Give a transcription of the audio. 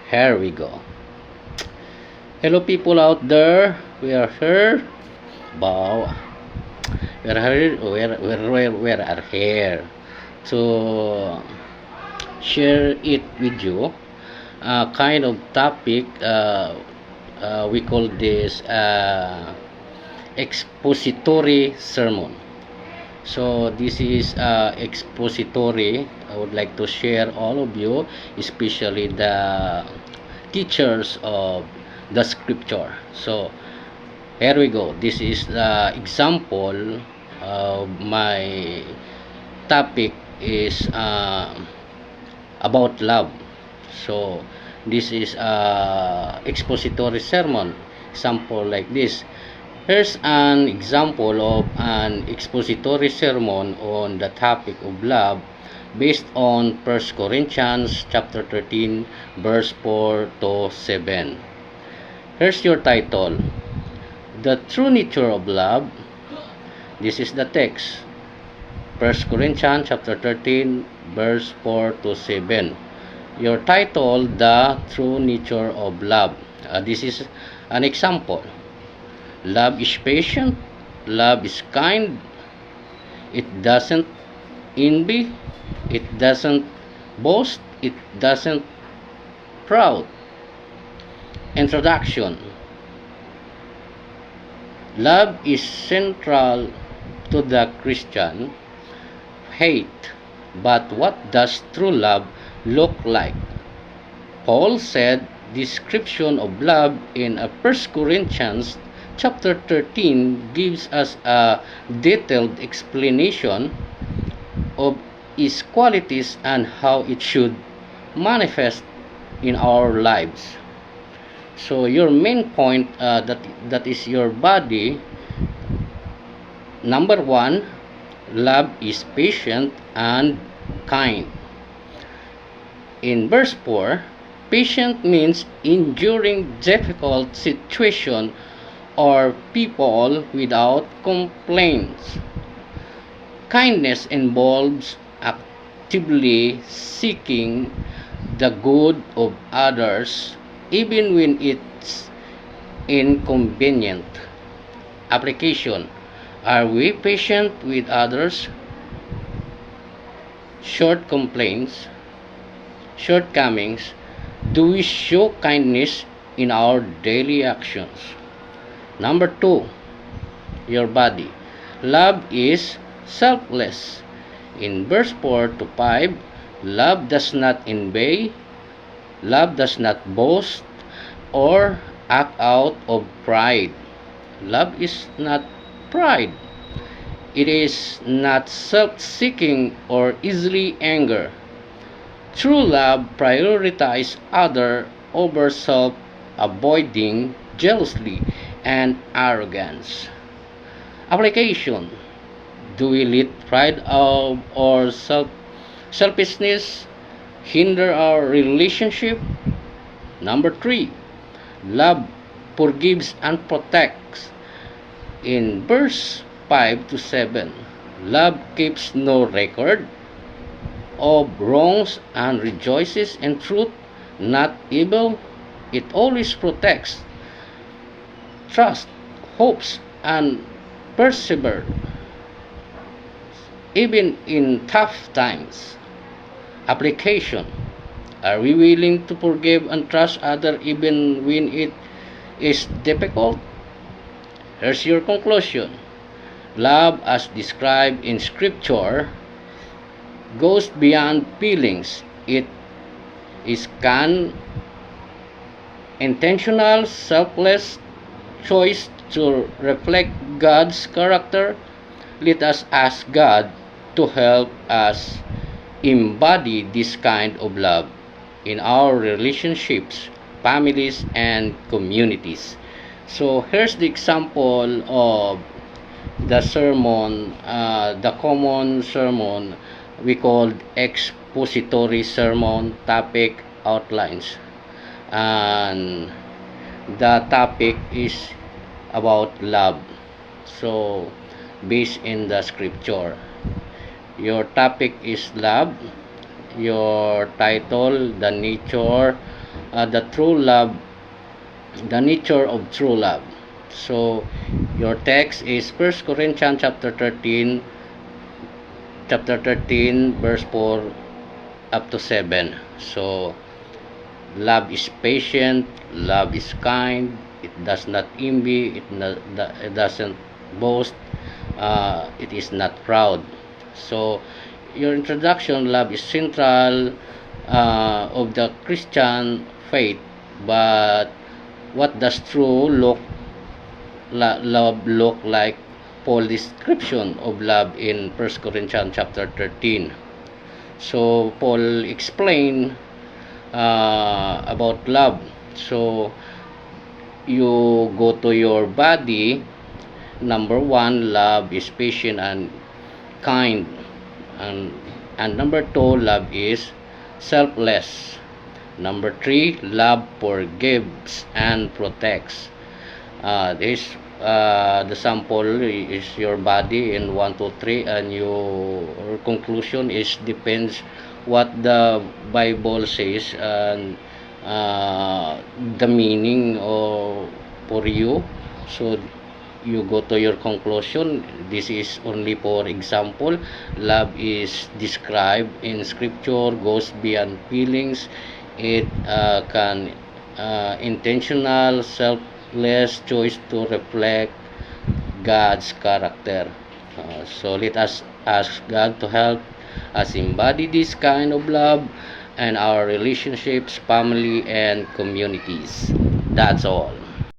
Here we go. Hello, people out there. We are here. Wow. We are here. We are here to share it with you. Kind of topic. We call this expository sermon. So this is expository. I would like to share all of you, especially the teachers of the scripture. So here we go. This is the example. My topic is about love. So this is expository sermon. Example like this. Here's an example of an expository sermon on the topic of love based on 1 Corinthians chapter 13 verse 4 to 7. Here's your title. The true nature of love. This is the text. 1 Corinthians chapter 13 verse 4 to 7. Your title, The True Nature of Love. This is an example. Love is patient. Love is kind. It doesn't envy. It doesn't boast. It doesn't proud. Introduction. Love is central to the Christian faith. But what does true love look like? Paul said description of love in 1 Corinthians chapter 13 gives us a detailed explanation of its qualities and how it should manifest in our lives. So your main point, that is your body. Number 1, love is patient and kind. In verse 4, patient means enduring difficult situation or people without complaints. Kindness involves actively seeking the good of others even when it's inconvenient. Application. Are we patient with others? Shortcomings. Do we show kindness in our daily actions? Number 2, your body. Love is selfless. In verse 4 to 5, love does not envy, love does not boast, or act out of pride. Love is not pride. It is not self-seeking or easily angered. True love prioritizes others over self, avoiding jealousy and arrogance. Application. Do we let pride or selfishness hinder our relationship? Number 3, love forgives and protects. In verse 5 to 7, love keeps no record of wrongs and rejoices in truth, not evil. It always protects, trusts, hopes, and perseveres, even in tough times. Application. Are we willing to forgive and trust others even when it is difficult? Here's your conclusion. Love, as described in Scripture, goes beyond feelings. It is an intentional, selfless choice to reflect God's character. Let us ask God to help us embody this kind of love in our relationships, families, and communities. So here's the example of the sermon, the common sermon we called expository sermon. Topic outlines, and the topic is about love. So based in the scripture, your topic is love. Your title, the nature the true love, the nature of true love. So your text is 1 Corinthians chapter 13 verse 4 up to 7. So love is patient, love is kind, it does not envy, it doesn't boast, it is not proud. So your introduction, love is central of the Christian faith, but what does true love look like? Paul's description of love in 1 Corinthians chapter 13. So Paul explained about love. So you go to your body. Number one, love is patient and kind, and number two, love is selfless. Number three, love forgives and protects. This the sample is your body in 1 2 3, and your conclusion is depends what the Bible says, and the meaning for you. So you go to your conclusion. This is only for example. Love is described in scripture, goes beyond feelings. It can intentional selfless choice to reflect God's character. So let us ask God to help us embody this kind of love and our relationships, family, and communities. That's all.